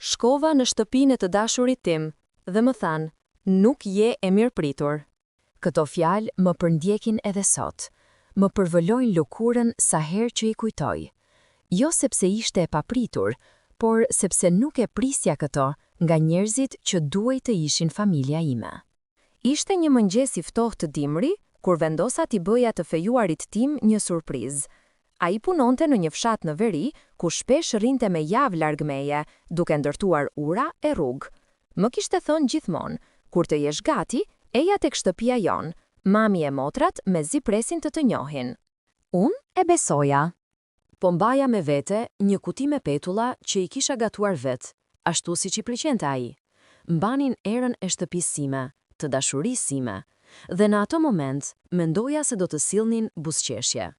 Shkova në shtëpinë e të dashurit tim dhe më thanë, nuk je e mirëpritur. Këto fjalë më përndjekin edhe sot. Më përvëllojnë lëkurën sa herë që i kujtoj. Jo sepse ishte e papritur, por sepse nuk e prisja këto nga njerëzit që duhej të ishin familja ime. Ishte një mëngjes i ftohtë të dimri, kur vendosa t'i bëja të fejuarit tim një surprizë. Ai punonte në një fshat në veri, ku shpesh rrinte me javë larg meje, duke ndërtuar ura e rrugë. Më kishte thënë gjithmonë, kur të jesh gati, eja tek shtëpia jon, mami e motrat mezi presin të njohin. Unë e besoja. Po mbaja me vete një kuti me petulla që i kisha gatuar vetë, ashtu siç i pëlqente ai. Mbanin erën e shtëpisë sime, të dashurisë sime, dhe në ato moment mendoja se do të sillnin buzëqeshje.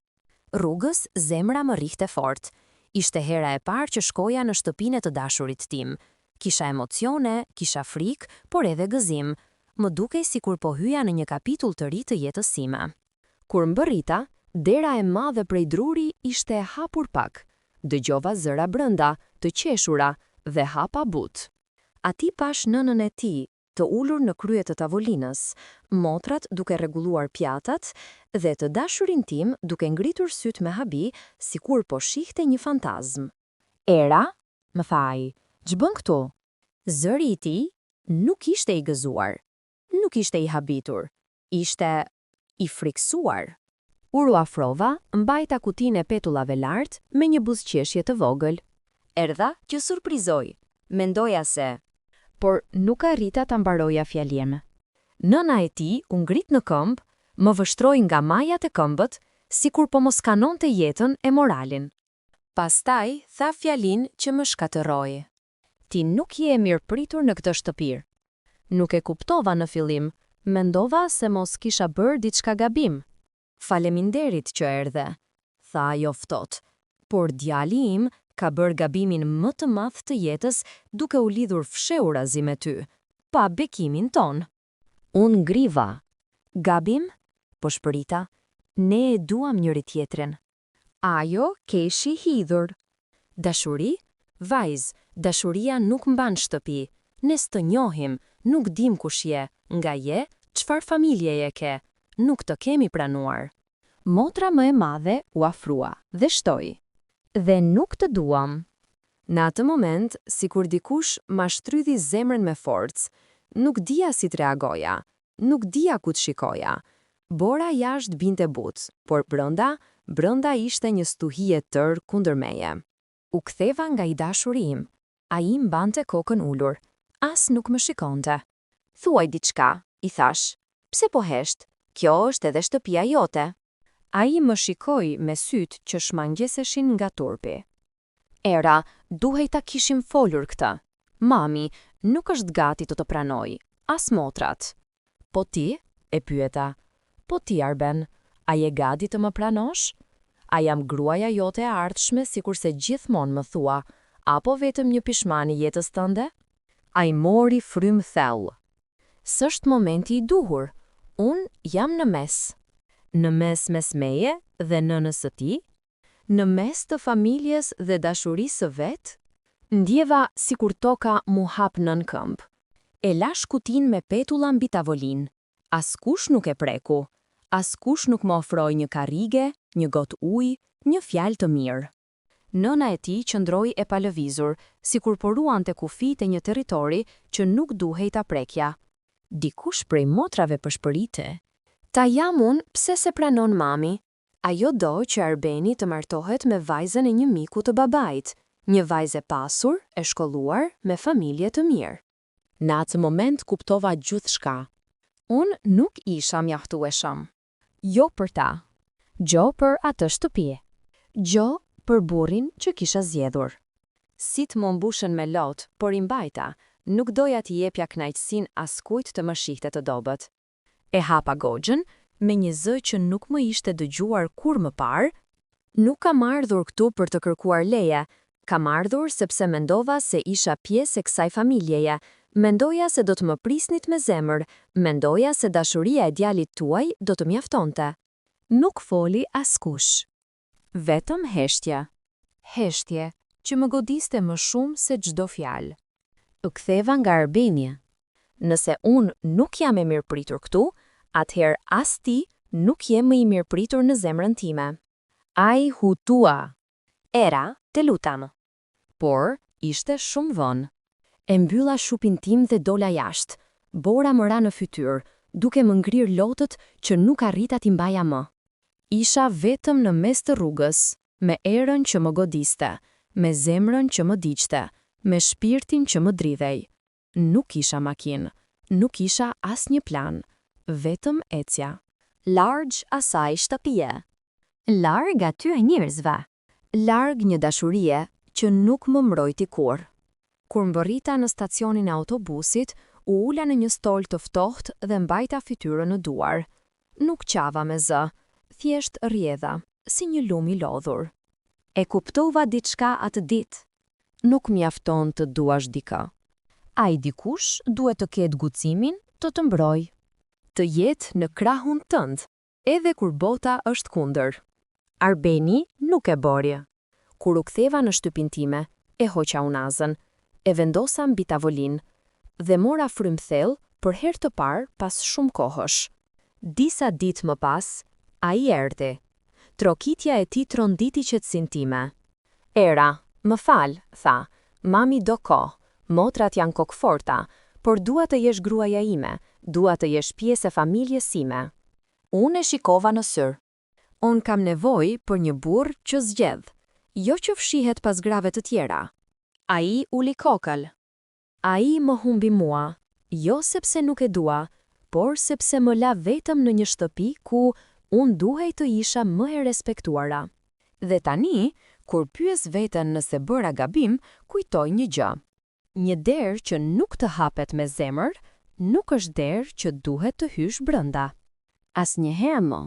Rrugës zemra më rrihte fort. Ishte hera e parë që shkoja në shtëpinë e të dashurit tim. Kisha emocione, kisha frikë, por edhe gëzim. Më dukej sikur po hyja në një kapitull të ri të jetës sime. Kur mbërrita, dera e madhe prej druri ishte e hapur pak. Dëgjova zëra brenda, të qeshura dhe hapa but. Ati pash nënën e tij, të ulur në krye të tavolinës, motrat duke rregulluar pjatat dhe të dashurin tim duke ngritur syt me habi, sikur po shihte një fantazm. Era, më tha ai, ç'bën këtu? Zëri i tij nuk ishte i gëzuar, nuk ishte i habitur, ishte i friksuar. U afrova, mbajta kutinë e petullave lart me një buzëqeshje të vogël. Erdha që surprizoj, mendoja se, por nuk arrita ta mbaroja fjalën. Nëna e tij u ngrit në këmbë, më vështroi nga majat e këmbët, sikur po mos kanonte jetën e moralin. Pastaj tha fjalin që më shkatërroi. Ti nuk je e mirëpritur në këtë shtëpi. Nuk e kuptova në fillim, mendova se mos kisha bërë diçka gabim. Faleminderit që erdhe, tha ajo ftohtë, por djali im ka bërë gabimin më të madh të jetës duke u lidhur fshehurazi me ty, pa bekimin ton. Unë ngriva. Gabim? Po shpërita, ne e duam njëri tjetrin. Ajo keshi hidhur. Dashuri? Vajz, dashuria nuk mban shtëpi. Ne s'të njohim, nuk dim kush je, nga je, çfarë familje je ke, nuk të kemi pranuar. Motra më e madhe u afrua dhe shtoi. Dhe nuk të duam. Në atë moment, sikur dikush ma shtrydhi zemrën me forcë, nuk dija si të reagoja, nuk dija ku të shikoja. Bora jashtë binte but, por brenda ishte një stuhi e tërë kundër meje. U ktheva nga i dashuri im. Ai mbante kokën ulur, as nuk më shikonte. Thuaj diçka, i thash. Pse po hesht? Kjo është edhe shtëpia jote. Ai më shikoi me sytë që shmangjeseshin nga turpi. Era, duhej ta kishim folur këtë. Mami nuk është gati të pranoj, as motrat. Po ti? E pyeta. Po ti, Arben, a je gati të më pranosh? A jam gruaja jote e ardhshme sikurse gjithmonë më thua, apo vetëm një pishmani jetës tënde? Ai mori frymë thellë. S'është momenti i duhur. Unë jam në mes. Në mes meje dhe nënës së tij? Në mes të familjes dhe dashurisë së vet? Ndjeva sikur toka mu hap nën këmbë. E lash kutinë me petulla mbi tavolinë. Askush nuk e preku. Askush nuk më ofroi një karrige, një gotë ujë, një fjalë të mirë. Nëna e tij qëndroi e palëvizur, sikur po ruante kufijtë e një territori që nuk duhej ta prekja. Dikush prej motrave përshpërite. Ta jam unë, pse se pranon mami? Ajo do që Arbeni të martohet me vajzën e një miku të babait, një vajzë e pasur, e shkolluar, me familje të mirë. Në atë moment kuptova gjithçka. Unë nuk isha mjaftueshëm. Jo për ta. Jo për atë shtëpi. Jo për burrin që kisha zgjedhur. Si të më mbushën me lot, por i mbajta, nuk doja t'i jepja kënaqësinë askujt të më shihte të dobët. E hapa goxhën, me një zë që nuk më ishte dëgjuar kur më parë. Nuk kam ardhur këtu për të kërkuar leje, kam ardhur sepse mendova se isha pjesë e kësaj familjeje, mendoja se do të më prisnit me zemër, mendoja se dashuria e djalit tuaj do të mjaftonte. Nuk foli askush. Vetëm heshtje. Heshtje që më godiste më shumë se çdo fjalë. U ktheva nga Arbenia. Nëse unë nuk jam e mirëpritur këtu, atëherë as ti nuk je më i mirëpritur në zemrën time. Ai hutua. Era, të lutam. Por, ishte shumë vonë. E mbylla shupin tim dhe dola jashtë. Bora më ra në fytyrë, duke më ngrirë lotët që nuk arrita t'i mbaja më. Isha vetëm në mes të rrugës, me erën që më godiste, me zemrën që më diqte, me shpirtin që më dridhej. Nuk isha makinë, nuk isha as një plan, vetëm ecja. Larg asaj shtëpie. Larg atyre njerëzve. Larg një dashurie që nuk më mbrojti kur. Kur mbërrita në stacionin e autobusit, u ula në një stol të ftohtë dhe mbajta fytyrën në duar. Nuk qava me zë, thjesht rjedha, si një lum i lodhur. E kuptova diçka atë ditë. Nuk mjafton të duash dikë. Ai dikush duhet të ketë guximin të mbrojë, të jetë në krahun tënd, edhe kur bota është kundër. Arbeni nuk e bori. Kur u ktheva në shtëpinë time, e hoqa unazën, e vendosa mbi tavolinë dhe mora frymthell për herë të parë pas shumë kohësh. Disa ditë më pas, ai erdhi. Trokitja e tij tronditi qetësinë time. Era, më fal, tha, mami do kohë, motrat janë kokforta, por dua të jesh gruaja ime, dua të jesh pjesë e familjes sime. Unë e shikova në syr. Unë kam nevojë për një burr që zgjedh, jo që fshihet pas grave të tjera. Ai uli kokël. Ai më humbi mua, jo sepse nuk e dua, por sepse më la vetëm në një shtëpi ku unë duhej të isha më e respektuara. Dhe tani, kur pyes veten nëse bëra gabim, kujtoj një gjë. Një derë që nuk të hapet me zemër, nuk është derë që duhet të hysh brenda. Asnjëherë më.